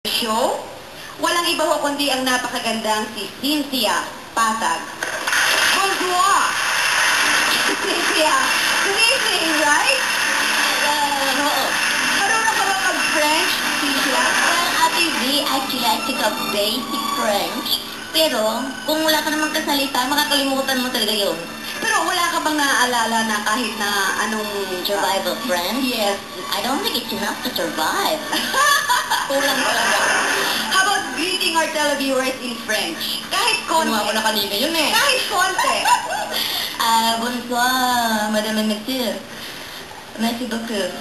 show. Walang iba ho kundi ang napakagandang si Cynthia Patag. Bonjour! Cynthia, good evening, right? Marunong ka ba mag-French, Cynthia? Well, Ate V, actually, I took a basic French. Pero, kung wala ka namang kasalita, makakalimutan mo talaga yun. Pero wala ka bang naaalala na kahit na anong... Survival French? Yes. I don't think it's enough to survive. Kulang talaga. How about greeting our televiewers in French? Kahit konti. Ginawa ko na kanina yun eh. Kahit konti. Bonsoir, Madame et Monsieur. Merci beaucoup.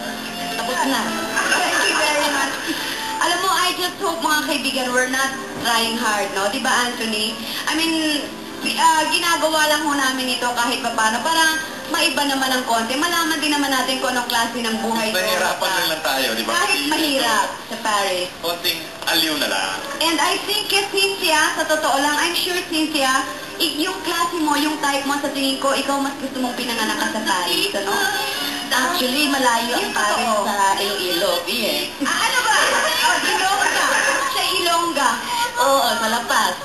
Tapos na. Thank you very much. Alam mo, I just hope mga kaibigan, we're not trying hard, no? Di ba, Anthony? I mean, ginagawa lang ho namin ito kahit paano para maiba naman ng konti. Malaman din naman natin kung anong klase ng buhay ito. Nahirapan rin lang tayo, di ba? Kahit mahirap sa Paris. Konting aliw na lang. And I think, Cynthia, sa totoo lang, I'm sure, Cynthia, yung klase mo, yung type mo, sa tingin ko, ikaw mas gusto mong pinanganak ka sa Paris, ano? Actually, malayo ang Paris sa Iloilo, eh. Ano ba? Ilongga. Sa Ilongga. Oo, sa La Paz.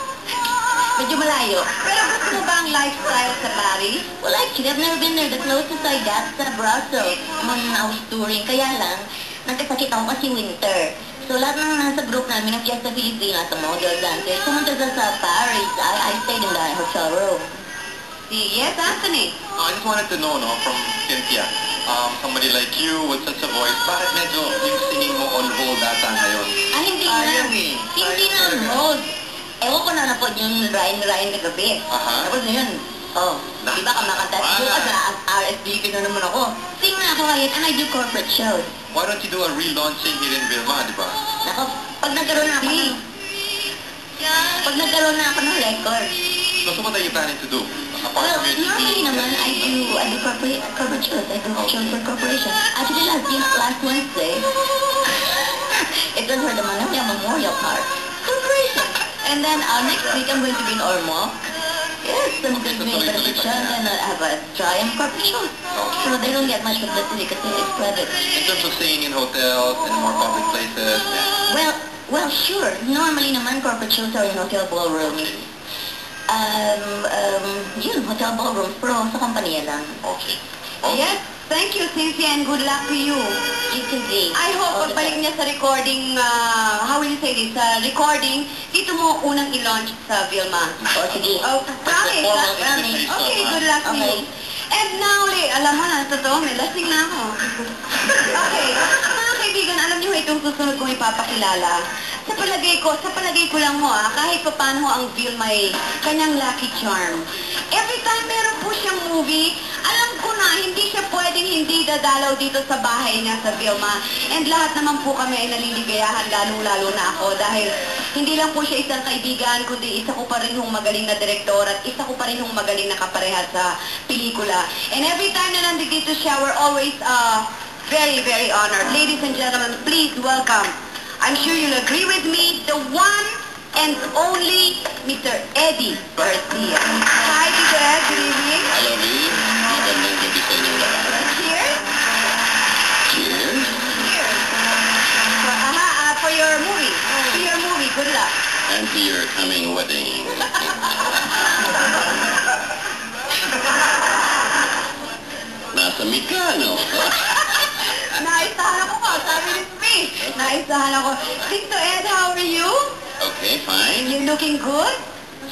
Medyo malayo. Pero gusto mo ba ang lifestyle sa Paris? Well, actually, I've never been there. The closest I got sa Brussels when I was touring. Kaya lang, nagkasakit ako kasi winter. So, lahat ng nasa group namin ng Fiesta Filipina, sa model dancers, pumunta sa Paris. I stayed in the hotel room. Yes, Anthony. I just wanted to know, from Cynthia, somebody like you with such a voice, bakit medyo yung singing mo on hold ata ngayon? Hindi na. Sayang eh. Hindi na Sayang talaga. hold. Ewan ko na napod yung Ryan kagabi. Aha. Tapos na yun. Di ba kamakanta? Bukas na RSVP na naman ako. Sing na ako ngayon and I do corporate shows. Why don't you do a relaunching here in Vilma, di ba? Nako, pag nagkaroon na ako ng record. So what are you planning to do? Apart Well, from your normally naman, I do corporate shows. I do shows for corporation. Actually, last Wednesday, it was for the Manila Memorial Park Corporation. And then next week, I'm going to be in Ormoc. Yes, I'm going to be in presentation and I have a Triumph corporate show. So they don't get much publicity because it's private. In terms of singing in hotels and more public places, yeah. Well, sure. Normally naman, corporate shows are in hotel ballrooms. Yun, hotel ballrooms, pero sa kompanya lang. Okay. Yes, thank you, Cynthia, and good luck to you. GTV. I hope pagbalik niya sa recording, how will you say this, recording, dito mo unang i-launch sa Vilma. Sige. Oh, promise, Formal ha? invitation, Okay, ha? good luck to you. Okay. And now, alam mo na, totoo, may lasing na ako. Okay, mga kaibigan, alam niyo itong susunod kong ipapakilala. Sa palagay ko lang ho, kahit pa paano ho ang Vilma ay kanyang lucky charm. Every time meron po siyang movie, alam ko na, hindi siya pwedeng hindi dadalaw dito sa bahay niya sa Vilma. And lahat naman po kami ay naliligayahan, lalong-lalo na ako, dahil hindi lang po siya isang kaibigan, kundi isa ko pa rin hong magaling na direktor at isa ko pa rin hong magaling na kapareha sa pelikula. And every time na nandito siya, we're always very, very honored. Ladies and gentlemen, please welcome. I'm sure you'll agree with me, the one and only Mr. Eddie Garcia. Hi, Mr. Ed. Good evening. Hello, V. Magandang gabi sa inyo lahat. Cheers. Cheers. Cheers. For your movie. For your movie. Good luck. And to your coming wedding. Nasa Mikano. Naisahan ako pa. Sabi ni Smith. Naisahan ako. Mr. Ed, how are you? Okay, fine. You looking good?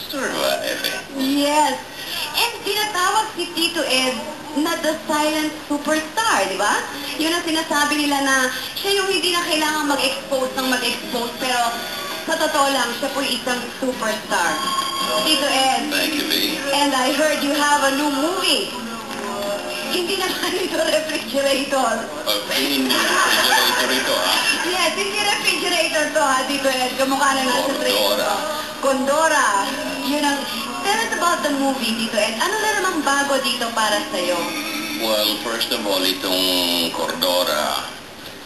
Survive. Yes. And tinatawag si Tito Ed na the silent superstar, di ba? Yun ang sinasabi nila na siya yung hindi na kailangan mag-expose, pero sa totoo lang, siya po isang superstar. Tito Ed. Thank you, V. And I heard you have a new movie. Hindi naman ito refrigerator. Hindi refrigerator ito, ha? Yes, hindi refrigerator to, ha, Tito Ed. Kamukha na nasa Condora. Condora. Yun ang... Tell us about the movie, Tito Ed. Ano na namang bago dito para sa'yo? Well, first of all, itong Cordora,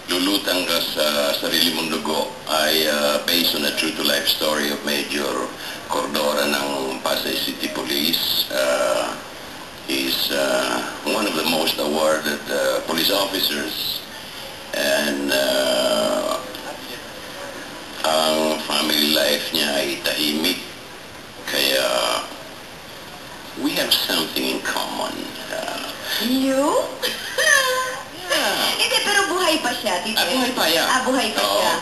lulutang ka sa sarili mong dugo, ay based on a true-to-life story of Major Cordora ng Pasay City Police. He's one of the most awarded police officers, and ang You? Yeah. Hindi, pero buhay pa siya, Tito Ed. Buhay pa, yeah. Buhay pa siya.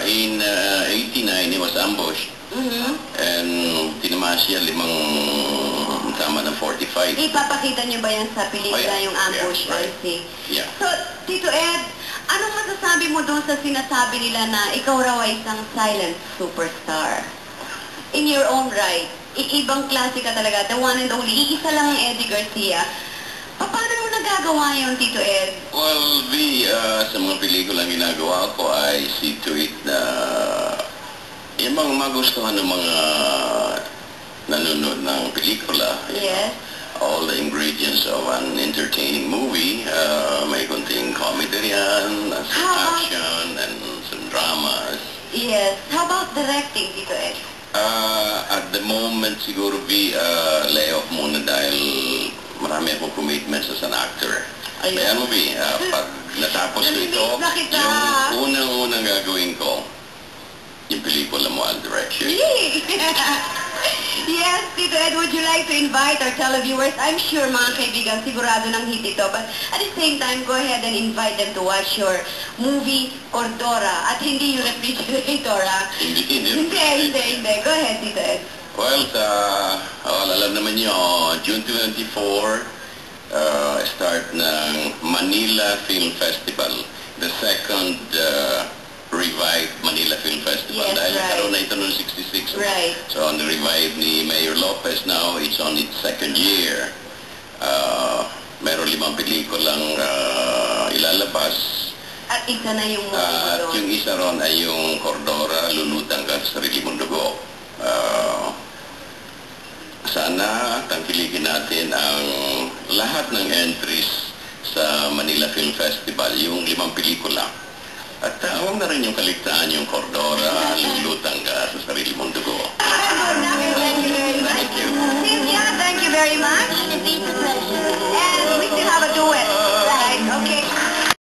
In 89, he was ambushed. And tinamaan siya 5 tama ng 45. Ipapakita niyo ba yan sa pelikula, Oh, yeah. yung ambush? Yeah, right. I see. Yeah. So, Tito Ed, anong masasabi mo doon sa sinasabi nila na ikaw raw ay isang silent superstar? In your own right. Ibang klase ka talaga. The one and only. Iisa lang ang Eddie Garcia. Paano mo nagagawa yun, Tito Ed? Well, sa mga pelikulang ginagawa ko, I see to it na yung mga magustuhan ng mga nanonood ng pelikula. Yes. All the ingredients of an entertaining movie. May konting comedy yan, some How about- action, and some dramas. Yes. How about directing, Tito Ed? At the moment, siguro layoff muna dahil marami akong commitments as an actor. Ayun. Kaya mo, pag natapos ko ito, Nalimiss na kita. yung unang-unang gagawin ko, yung pelikula mo, I'll direct you. Yay! Yes, Tito Ed, would you like to invite our televiewers? I'm sure mga kaibigan, sigurado ng hit ito. But at the same time, go ahead and invite them to watch your movie, Cordora. At hindi yung refrigerator, ha? Hindi. Go ahead, Tito Ed. Well, alam naman nyo, June 24, start ng Manila Film Festival. The second revived Manila Film Festival. Yes, Dahil right. nagkaroon na ito noong 66. Right. So, on the revive ni Mayor Lopez now, it's on its second year. Meron 5 pelikulang ilalabas. At isa na yung movie mo At doon. yung isa ron ay yung Cordora, Lulutang Ka sa Sarili Mong Dugo. Sana tangkilikin natin ang lahat ng entries sa Manila Film Festival, yung 5 pelikula. At huwag na rin yung kaligtaan yung Cordora, Lulutang Ka sa Sarili Mong